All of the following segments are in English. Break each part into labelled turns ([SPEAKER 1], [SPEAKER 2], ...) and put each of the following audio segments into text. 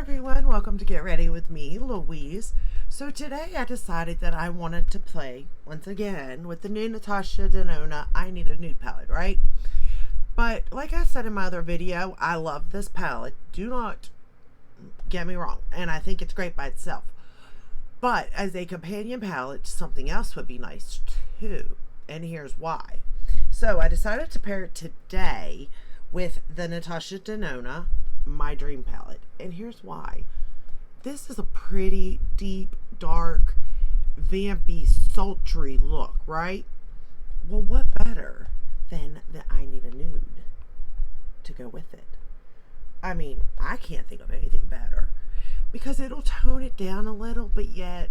[SPEAKER 1] everyone, welcome to Get Ready with me, Louise. So today I decided that I wanted to play, once again, with the new Natasha Denona I Need a Nude palette, right? But like I said in my other video, I love this palette. Do not get me wrong, and I think it's great by itself. But as a companion palette, something else would be nice too. And here's why. So I decided to pair it today with the Natasha Denona My Dream palette. And here's why. This is a pretty deep, dark, vampy, sultry look, right? Well, what better than the I Need a Nude to go with it? I mean, I can't think of anything better. Because it'll tone it down a little, but yet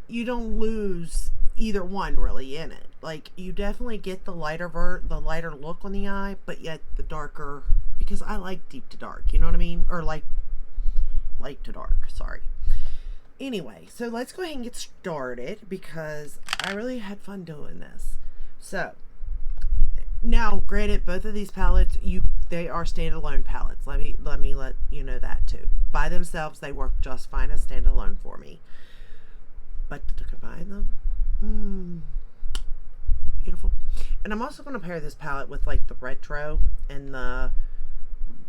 [SPEAKER 1] you don't lose either one really in it. Like, you definitely get the lighter look on the eye, but yet the darker, because I like deep to dark, you know what I mean? Or like light to dark, sorry. Anyway, so let's go ahead and get started because I really had fun doing this. So, now, granted, both of these palettes, they are standalone palettes. Let me let you know that too. By themselves, they work just fine as standalone for me. But to combine them, beautiful. And I'm also going to pair this palette with like the retro and the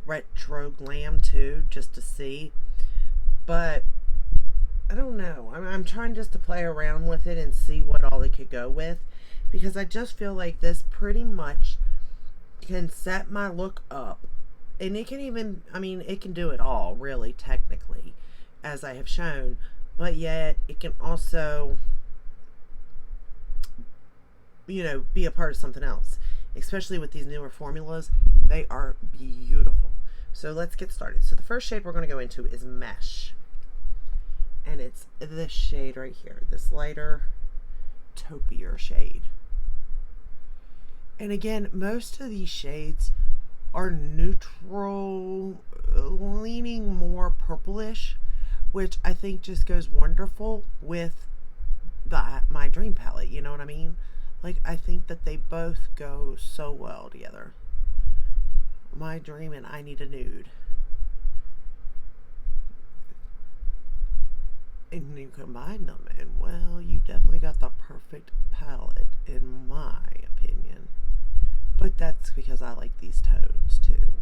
[SPEAKER 1] retro glam too, just to see. But I don't know. I'm trying just to play around with it and see what all it could go with, because I just feel like this pretty much can set my look up. And it can even, I mean, it can do it all, really, technically, as I have shown. But yet, it can also, you know, be a part of something else. Especially with these newer formulas. They are beautiful. So, let's get started. So, the first shade we're going to go into is Mesh. And it's this shade right here. This lighter, taupier shade. And again, most of these shades are neutral, leaning more purplish, which I think just goes wonderful with My Dream palette, you know what I mean? Like, I think that they both go so well together. My Dream and I Need a Nude. And you combine them, and well, you definitely got the perfect palette, in my opinion. But that's because I like these tones too.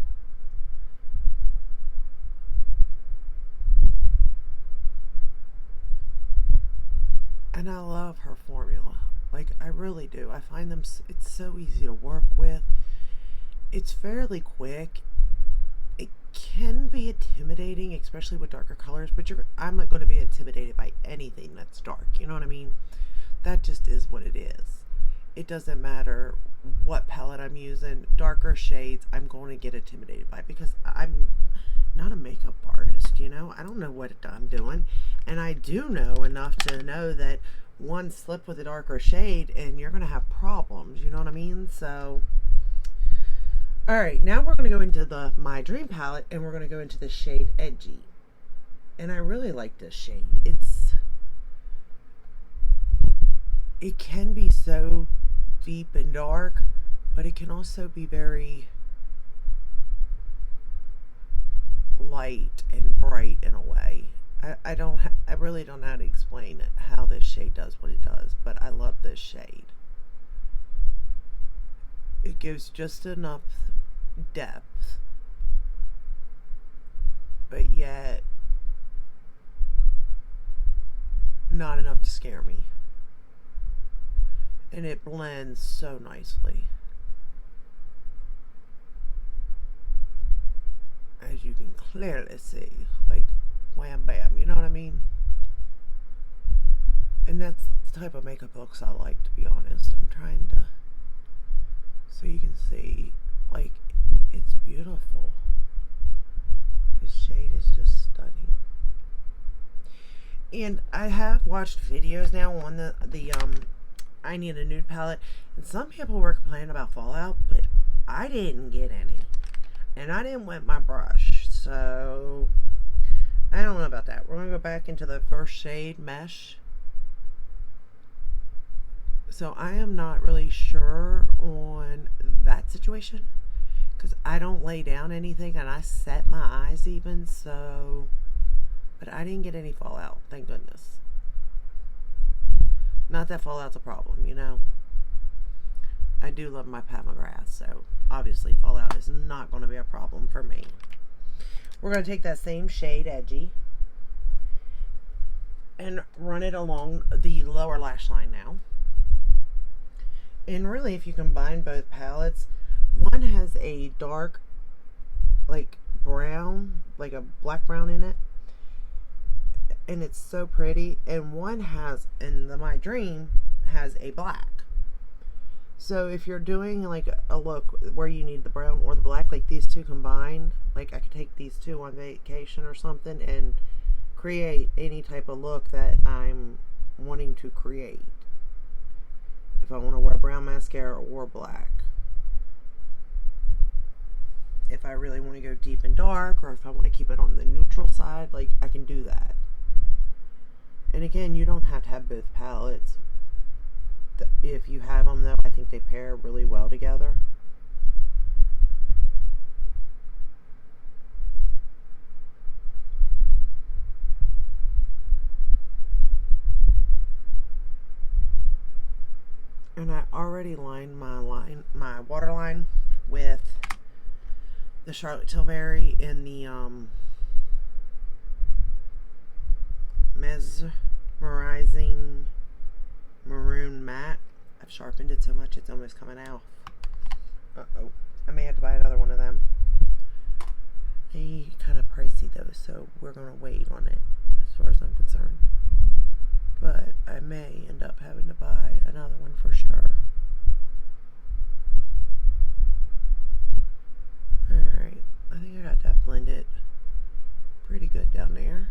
[SPEAKER 1] And I love her formula. Like, I really do. I find them, it's so easy to work with. It's fairly quick. It can be intimidating, especially with darker colors, but I'm not going to be intimidated by anything that's dark. You know what I mean? That just is what it is. It doesn't matter what palette I'm using. Darker shades, I'm going to get intimidated by, because I'm not a makeup artist, you know? I don't know what I'm doing. And I do know enough to know that one slip with a darker shade and you're going to have problems. You know what I mean? So, alright, now we're going to go into the My Dream palette, and we're going to go into the shade Edgy. And I really like this shade. It can be so deep and dark, but it can also be very light and bright in a way. I really don't know how to explain it, how this shade does what it does, but I love this shade. It gives just enough depth, but yet not enough to scare me. And it blends so nicely. As you can clearly see, like, wham bam, you know what I mean? And that's the type of makeup looks I like, to be honest. I'm trying to, so you can see, like, it's beautiful. This shade is just stunning. And I have watched videos now on the I Need a Nude palette, and some people were complaining about fallout, but I didn't get any. And I didn't wet my brush, so I don't know about that. We're going to go back into the first shade, Mesh. So I am not really sure on that situation, because I don't lay down anything and I set my eyes even, so. But I didn't get any fallout, thank goodness. Not that fallout's a problem, you know. I do love my Pat McGrath, so obviously fallout is not going to be a problem for me. We're going to take that same shade, Edgy, and run it along the lower lash line now. And really, if you combine both palettes, one has a dark, like brown, like a black brown in it, and it's so pretty, and one has, in the My Dream, has a black. So if you're doing like a look where you need the brown or the black, like these two combined, like I could take these two on vacation or something and create any type of look that I'm wanting to create. If I want to wear brown mascara or black. If I really want to go deep and dark, or if I want to keep it on the neutral side, like I can do that. And again, you don't have to have both palettes. If you have them, though, I think they pair really well together. And I already lined my waterline with the Charlotte Tilbury in the Mesmerizing Maroon Matte. I've sharpened it so much it's almost coming out. Uh-oh. I may have to buy another one of them. They kind of pricey though, so we're going to wait on it as far as I'm concerned. But I may end up having to buy another one for sure. Alright, I think I got that blended pretty good down there.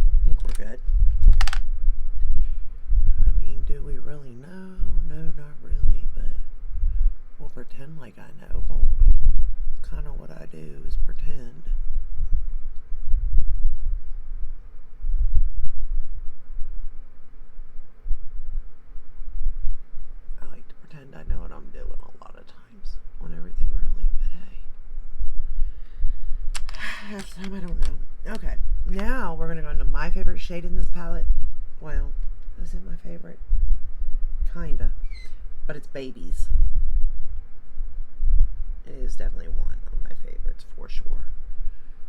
[SPEAKER 1] I think we're good. I mean, do we really know? No, not really, but we'll pretend like I know, won't we? Kind of what I do is pretend. I like to pretend I know what I'm doing a lot of times on everything, really, but hey. Half the time I don't know. Okay, now we're going to go into my favorite shade in this palette. Well, is it my favorite? Kinda. But it's Babies. It is definitely one of my favorites for sure.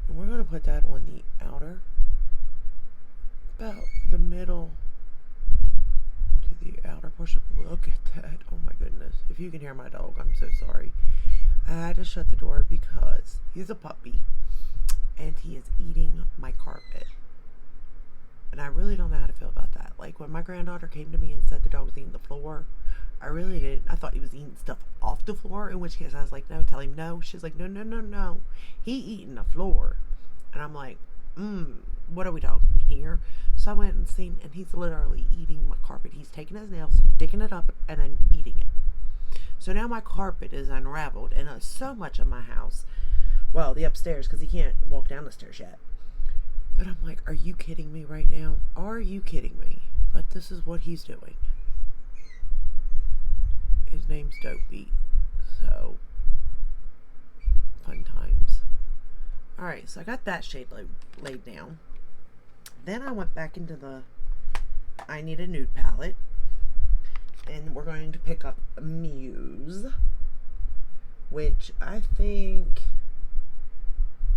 [SPEAKER 1] And we're going to put that on the outer, about the middle to the outer portion. Look at that. Oh my goodness. If you can hear my dog, I'm so sorry. I had to shut the door because he's a puppy and he is eating my carpet. And I really don't know how to feel about that. Like when my granddaughter came to me and said the dog was eating the floor, I really didn't. I thought he was eating stuff off the floor, in which case I was like, no, tell him no. She's like, no, no, no, no. He eating the floor. And I'm like, what are we talking here? So I went and seen, and he's literally eating my carpet. He's taking his nails, digging it up, and then eating it. So now my carpet is unraveled, and so much of my house, well, the upstairs, because he can't walk down the stairs yet. But I'm like, are you kidding me right now? Are you kidding me? But this is what he's doing. His name's Dopey. So, fun times. Alright, so I got that shade laid down. Then I went back into the I Need a Nude palette. And we're going to pick up Muse, which I think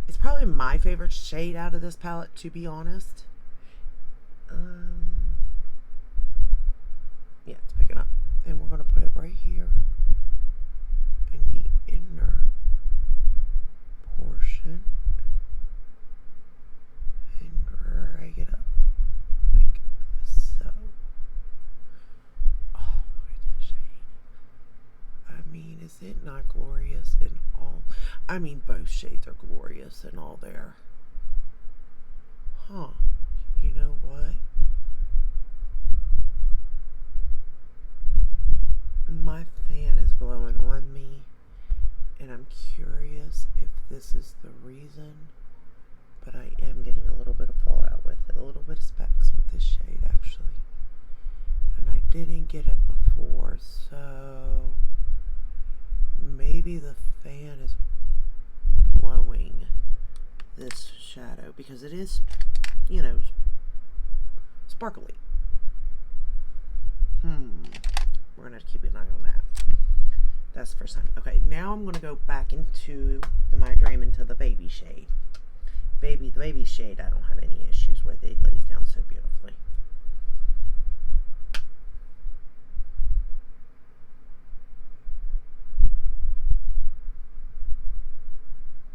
[SPEAKER 1] is probably my favorite shade out of this palette, to be honest. Yeah, it's picking up. And we're going to put it right here in the inner portion and drag it up like so. Oh, look at that shade. I mean, is it not glorious in all? I mean, both shades are glorious and all there. Huh. You know what? My fan is blowing on me, and I'm curious if this is the reason, but I am getting a little bit of fallout with it, a little bit of specks with this shade actually, and I didn't get it before, so maybe the fan is blowing this shadow because it is, you know, sparkly. We're gonna have to keep an eye on that. That's the first time. Okay, now I'm gonna go back into my dream into the baby shade. The baby shade I don't have any issues with. It lays down so beautifully.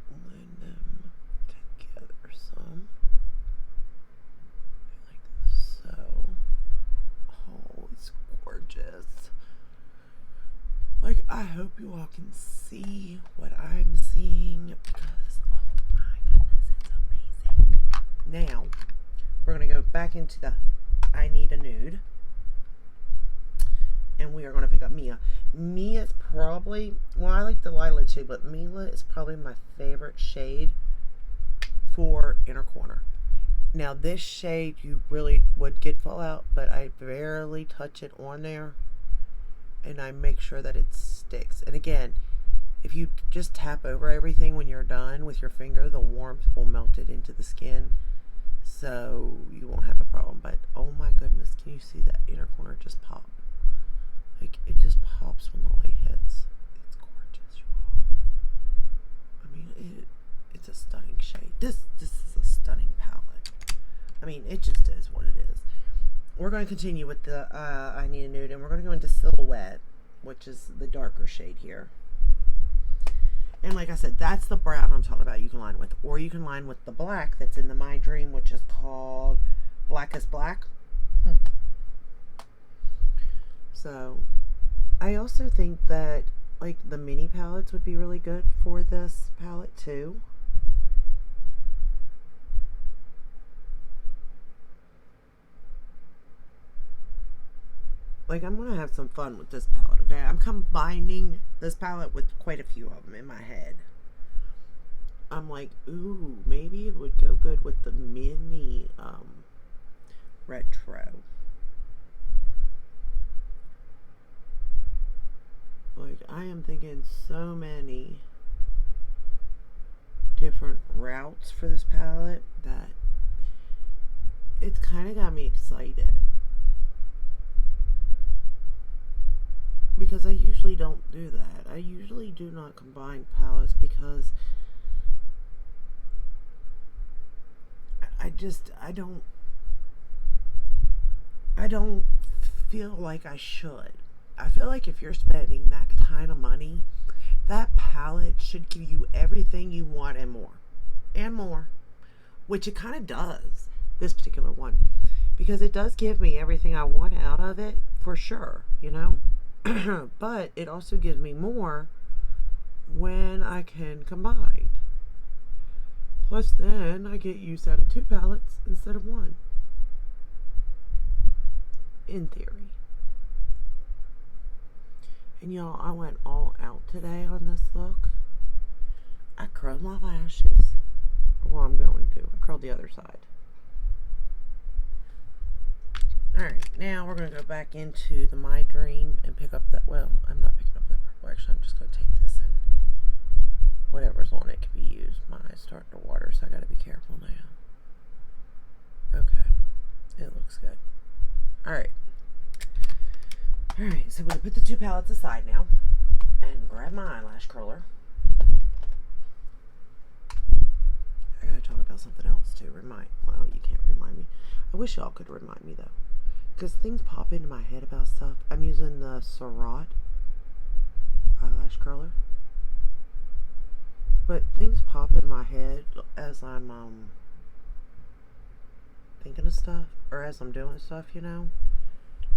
[SPEAKER 1] Blend them together some. Like so. Oh, it's gorgeous. Like, I hope you all can see what I'm seeing because, oh my goodness, it's amazing. Now, we're going to go back into the I Need a Nude. And we are going to pick up Mia. Mia's probably, well, I like Delilah too, but Mila is probably my favorite shade for inner corner. Now, this shade you really would get fallout, but I barely touch it on there. And I make sure that it sticks. And again, if you just tap over everything when you're done with your finger, the warmth will melt it into the skin. So you won't have a problem. But oh my goodness, can you see that inner corner just pop? Like, it just pops when the light hits. It's gorgeous, y'all. I mean, it's a stunning shade. This is a stunning palette. I mean, it just is what it is. We're going to continue with the I Need a Nude, and we're going to go into Silhouette, which is the darker shade here. And like I said, that's the brown I'm talking about you can line with. Or you can line with the black that's in the My Dream, which is called Black is Black. So, I also think that, like, the mini palettes would be really good for this palette, too. Like, I'm going to have some fun with this palette, okay? I'm combining this palette with quite a few of them in my head. I'm like, ooh, maybe it would go good with the mini retro. Like, I am thinking so many different routes for this palette that it's kind of got me excited. Because I usually don't do that. I usually do not combine palettes because I don't feel like I should. I feel like if you're spending that kind of money, that palette should give you everything you want and more. And more. Which it kind of does, this particular one. Because it does give me everything I want out of it, for sure, you know? But it also gives me more when I can combine. Plus then I get use out of 2 palettes instead of 1. In theory. And y'all, I went all out today on this look. I curled my lashes. Well, I'm going to. I curled the other side. Alright, now we're going to go back into the My Dream and pick up that, well, I'm not picking up that purple. Actually, I'm just going to take this and whatever's on it can be used. My eyes starting to water, so I got to be careful now. Okay, it looks good. Alright. Alright, so we're going to put the 2 palettes aside now and grab my eyelash curler. I got to talk about something else too. Well, you can't remind me. I wish y'all could remind me though. Because things pop into my head about stuff. I'm using the Surratt eyelash curler. But things pop in my head as I'm thinking of stuff. Or as I'm doing stuff, you know.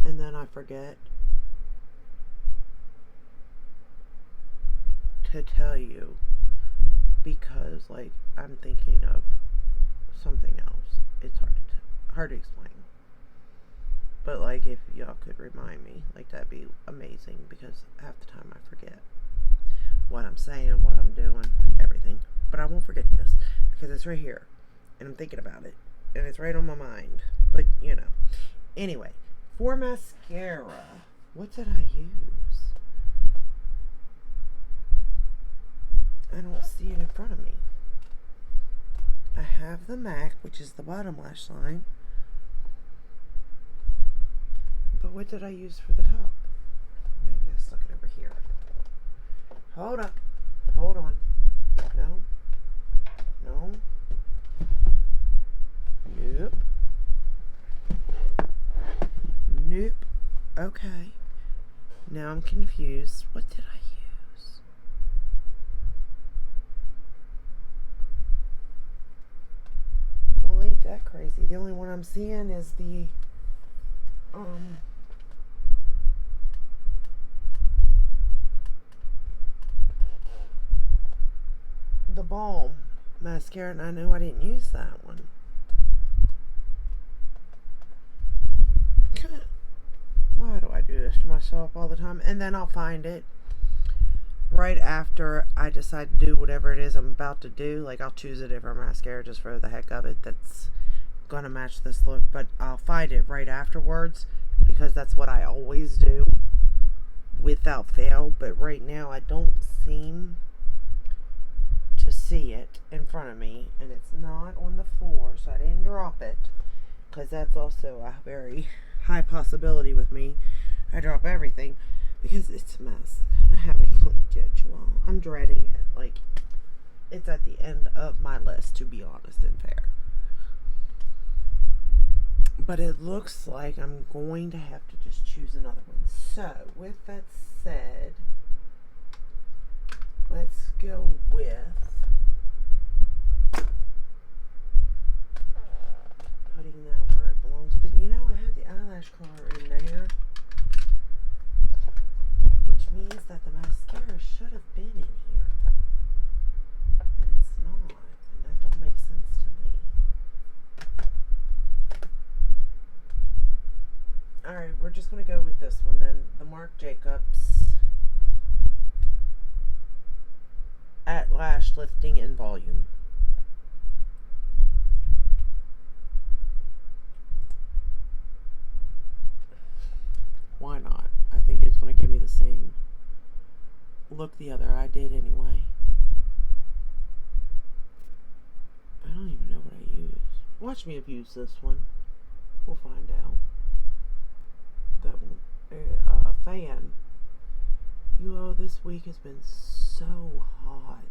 [SPEAKER 1] And then I forget to tell you. Because, like, I'm thinking of something else. It's hard to explain. But, like, if y'all could remind me, like, that'd be amazing, because half the time I forget what I'm saying, what I'm doing, everything. But I won't forget this, because it's right here, and I'm thinking about it, and it's right on my mind. But, you know. Anyway, for mascara, what did I use? I don't see it in front of me. I have the MAC, which is the bottom lash line. But what did I use for the top? Maybe I stuck it over here. Hold up. Hold on. No. No. Nope. Nope. Okay. Now I'm confused. What did I use? Well, ain't that crazy. The only one I'm seeing is the balm mascara, and I know I didn't use that one. Why do I do this to myself all the time? And then I'll find it right after I decide to do whatever it is I'm about to do. Like, I'll choose a different mascara just for the heck of it that's gonna match this look, but I'll find it right afterwards because that's what I always do without fail. But right now I don't seem to see it in front of me, and it's not on the floor, so I didn't drop it, because that's also a very high possibility with me. I drop everything because it's a mess. I haven't cleaned yet, well, I'm dreading it. Like, it's at the end of my list, to be honest and fair. But it looks like I'm going to have to just choose another one. So, with that said, let's go with putting that where it belongs. But you know, I had the eyelash curler in there, which means that the mascara should have been in here, and it's not, and that don't make sense to me. Alright, we're just going to go with this one then, the Marc Jacobs at Lash Lifting in Volume. Why not? I think it's going to give me the same look the other eye did anyway. I don't even know what I used. Watch me abuse this one. We'll find out. That fan. This week has been so hot.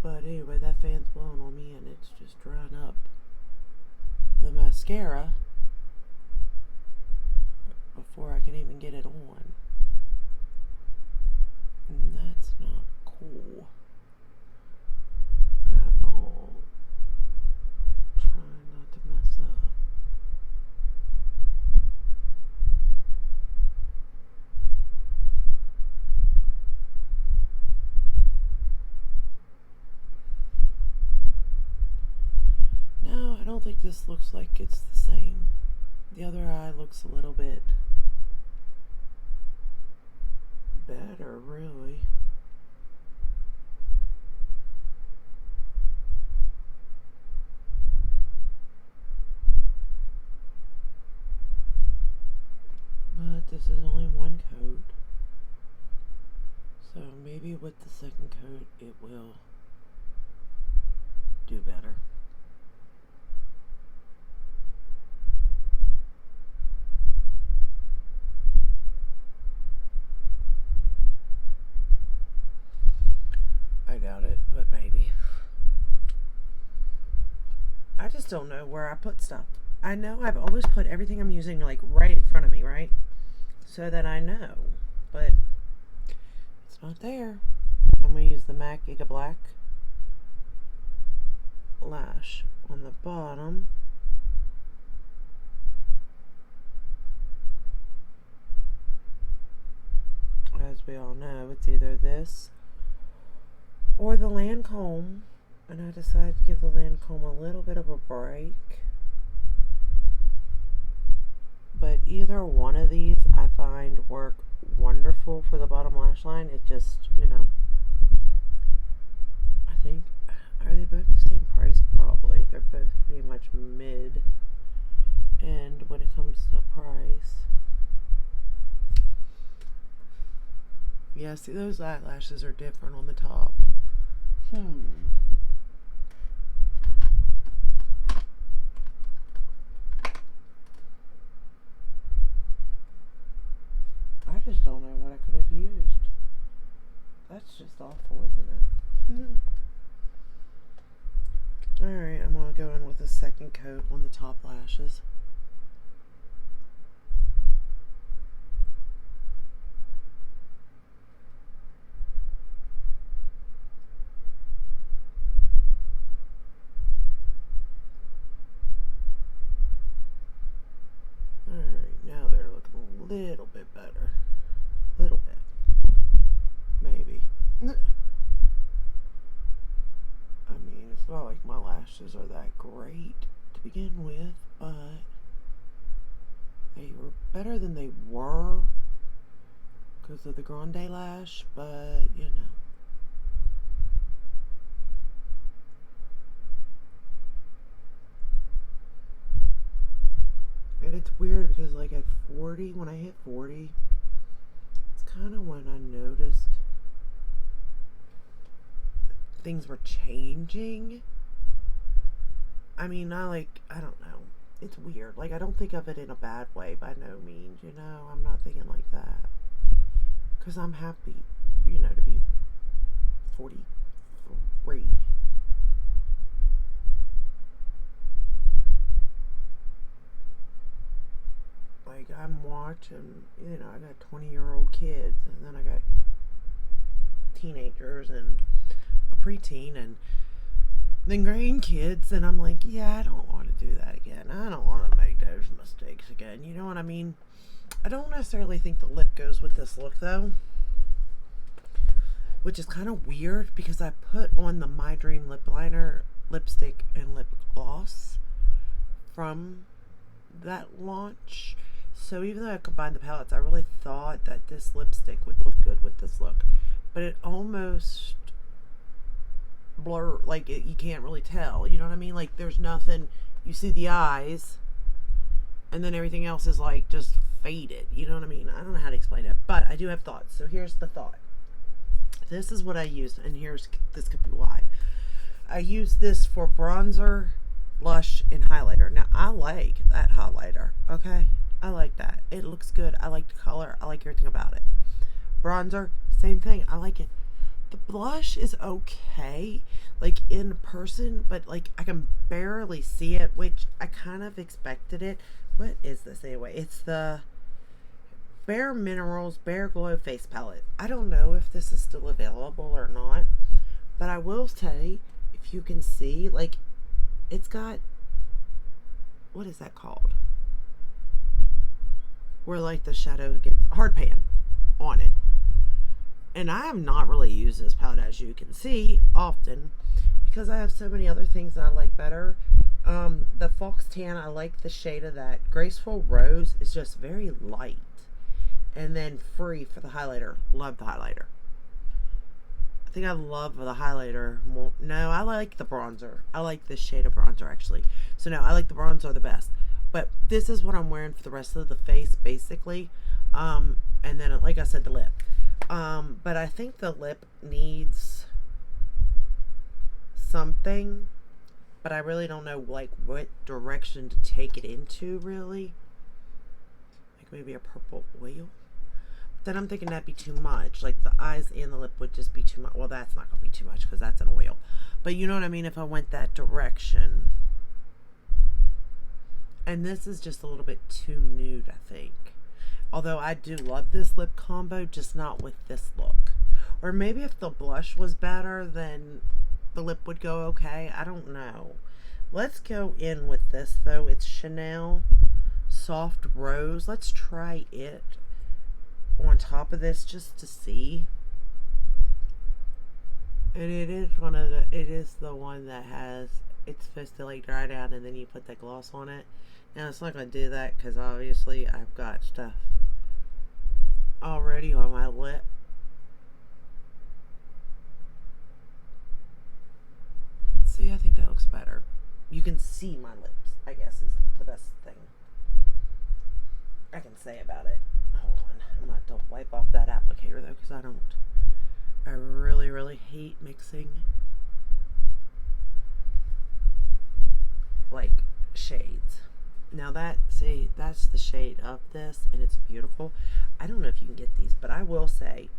[SPEAKER 1] But anyway, that fan's blowing on me and it's just drying up the mascara before I can even get it on. And that's not cool at all. Trying not to mess up. No, I don't think this looks like it's the same. The other eye looks a little bit better, really. But this is only one coat, so maybe with the second coat it will do better. I doubt it, but maybe. I just don't know where I put stuff. I know I've always put everything I'm using like right in front of me, right? So that I know, but it's not there. I'm going to use the MAC Giga Black lash on the bottom. As we all know, it's either this or the Lancome, and I decided to give the Lancome a little bit of a break. But either one of these I find work wonderful for the bottom lash line. It just, I think, are they both the same price? Probably. They're both pretty much mid. And when it comes to price, Yeah, see, those eyelashes are different on the top. Hmm. I just don't know what I could have used. That's just awful, isn't it? Hmm. Alright, I'm going to go in with a second coat on the top lashes. Alright, now they're looking a little bit better. Little bit. Maybe. I mean, it's not like my lashes are that great to begin with, but they were better than they were because of the grande lash, but you know. And it's weird because, like, at 40, when I hit 40, it's kind of when I noticed things were changing. I mean, I don't know. It's weird. Like, I don't think of it in a bad way by no means, you know? I'm not thinking like that. Because I'm happy, you know, to be 43. Like, I'm watching, you know, I got 20-year-old kids, and then I got teenagers and a preteen, and then grandkids, and I'm like, yeah, I don't want to do that again. I don't want to make those mistakes again. You know what I mean? I don't necessarily think the lip goes with this look, though, which is kind of weird because I put on the My Dream lip liner, lipstick, and lip gloss from that launch. So even though I combined the palettes, I really thought that this lipstick would look good with this look. But it almost blur, like you can't really tell. You know what I mean? Like there's nothing. You see the eyes, and then everything else is like just faded. You know what I mean? I don't know how to explain it, but I do have thoughts. So here's the thought. This is what I used, and this could be why. I use this for bronzer, blush, and highlighter. Now I like that highlighter. Okay, I like that. It looks good. I like the color. I like everything about it. Bronzer, same thing. I like it. The blush is okay, like in person, but like I can barely see it, which I kind of expected it. What is this anyway? It's the Bare Minerals Bare Glow Face Palette. I don't know if this is still available or not, but I will say, if you can see, like, it's got, what is that called? Where like the shadow gets hard pan on it. And I have not really used this palette, as you can see, often because I have so many other things that I like better. The Fox Tan, I like the shade of that. Graceful Rose is just very light. And then Free for the highlighter. Love the highlighter. I think I love the highlighter more. No, I like the bronzer. I like this shade of bronzer, actually. So, no, I like the bronzer the best. But this is what I'm wearing for the rest of the face, basically. And then, like I said, the lip. But I think the lip needs something, but I really don't know like what direction to take it into, really. Like maybe a purple oil. But then I'm thinking that'd be too much. Like the eyes and the lip would just be too much. Well, that's not gonna be too much because that's an oil. But you know what I mean? If I went that direction. And this is just a little bit too nude, I think. Although I do love this lip combo, just not with this look. Or maybe if the blush was better, then the lip would go okay. I don't know. Let's go in with this, though. It's Chanel Soft Rose. Let's try it on top of this just to see. And it is the one that has, it's supposed to like dry down and then you put that gloss on it. Now it's not going to do that because obviously I've got stuff already on my lip. See, I think that looks better. You can see my lips, I guess, is the best thing. I can say about it. Hold on. I'm going to have to wipe off that applicator though, because I really, really hate mixing like shades. Now that's the shade of this, and it's beautiful. I don't know if you can get these, but I will say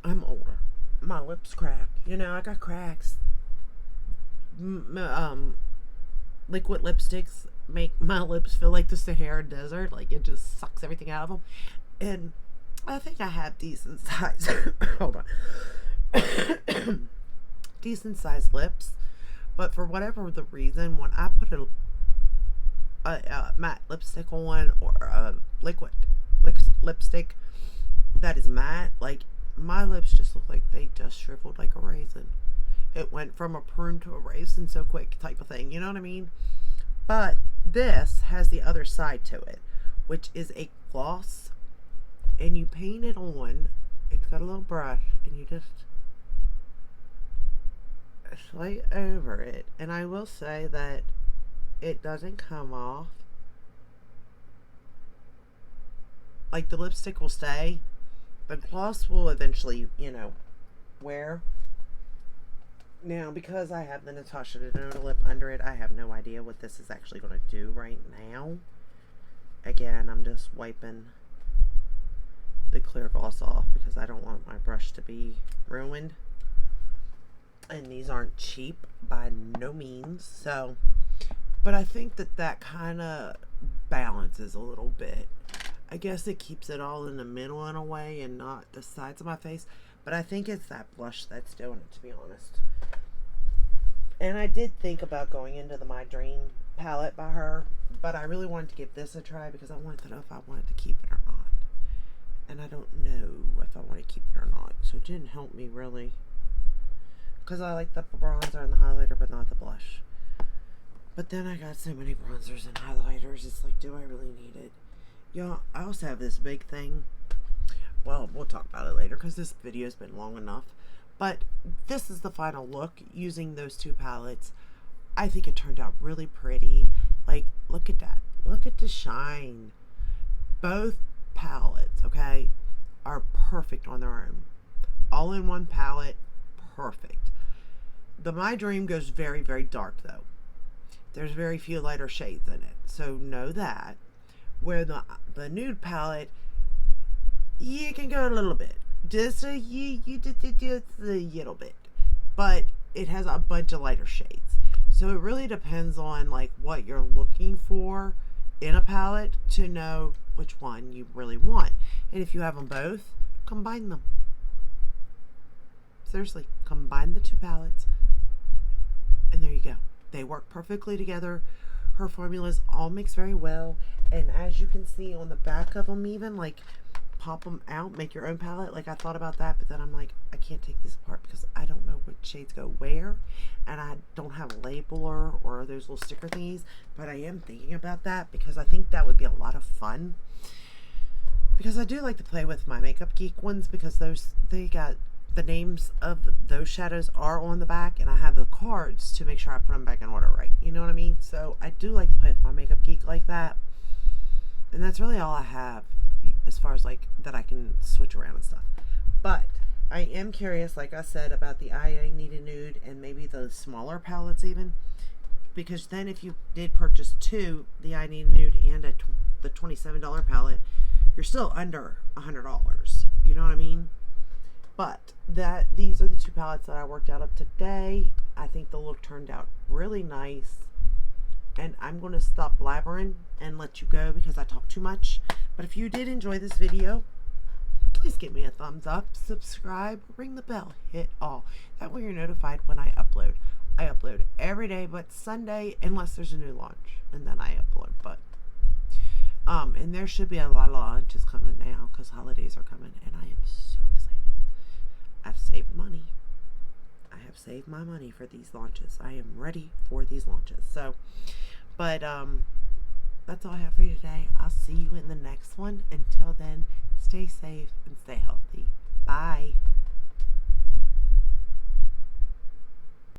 [SPEAKER 1] I'm older. My lips crack. You know, I got cracks. Liquid lipsticks make my lips feel like the Sahara Desert. Like it just sucks everything out of them. And I think I have decent size. Hold on. Decent sized lips. But for whatever the reason, when I put a matte lipstick on or a liquid lipstick that is matte, like my lips just look like they just shriveled like a raisin. It went from a prune to a raisin so quick, type of thing. You know what I mean? But this has the other side to it, which is a gloss, and you paint it on. It's got a little brush, and you just slide over it. And I will say that it doesn't come off. Like the lipstick will stay. The gloss will eventually, you know, wear. Now, because I have the Natasha Denona lip under it, I have no idea what this is actually going to do right now. Again, I'm just wiping the clear gloss off because I don't want my brush to be ruined. And these aren't cheap by no means. So, but I think that kind of balances a little bit. I guess it keeps it all in the middle in a way and not the sides of my face. But I think it's that blush that's doing it, to be honest. And I did think about going into the My Dream palette by her, but I really wanted to give this a try because I wanted to know if I wanted to keep it or not. And I don't know if I want to keep it or not, so it didn't help me really. Because I like the bronzer and the highlighter, but not the blush. But then I got so many bronzers and highlighters, it's like, do I really need it? Y'all, I also have this big thing. Well, we'll talk about it later because this video's been long enough. But this is the final look using those two palettes. I think it turned out really pretty. Like, look at that. Look at the shine. Both palettes, okay, are perfect on their own. All in one palette, perfect. The My Dream goes very, very dark, though. There's very few lighter shades in it. So know that. Where the Nude palette, you can go a little bit. Just a little bit, but it has a bunch of lighter shades, so it really depends on like what you're looking for in a palette to know which one you really want. And if you have them both, combine them. Seriously, combine the two palettes and there you go. They work perfectly together. Her formulas all mix very well, and as you can see on the back of them, even like pop them out, make your own palette. Like I thought about that, but then I'm like, I can't take these apart because I don't know what shades go where, and I don't have a labeler or those little sticker thingies, but I am thinking about that because I think that would be a lot of fun, because I do like to play with my Makeup Geek ones because they got the names of those shadows are on the back, and I have the cards to make sure I put them back in order right, you know what I mean? So I do like to play with my Makeup Geek like that, and that's really all I have as far as like that I can switch around and stuff. But I am curious, like I said, about the I Need a Nude and maybe the smaller palettes even, because then if you did purchase two, the I Need a Nude and the $27 palette, you're still under $100, you know what I mean? But these are the two palettes that I worked out of today. I think the look turned out really nice, and I'm going to stop blabbering and let you go because I talk too much. But if you did enjoy this video, please give me a thumbs up, subscribe, ring the bell, hit all. That way you're notified when I upload. I upload every day but Sunday unless there's a new launch, and then I upload. But and there should be a lot of launches coming now because holidays are coming, and I am so excited. I've saved money. I have saved my money for these launches. I am ready for these launches. So, but that's all I have for you today. I'll see you in the next one. Until then, stay safe and stay healthy. Bye.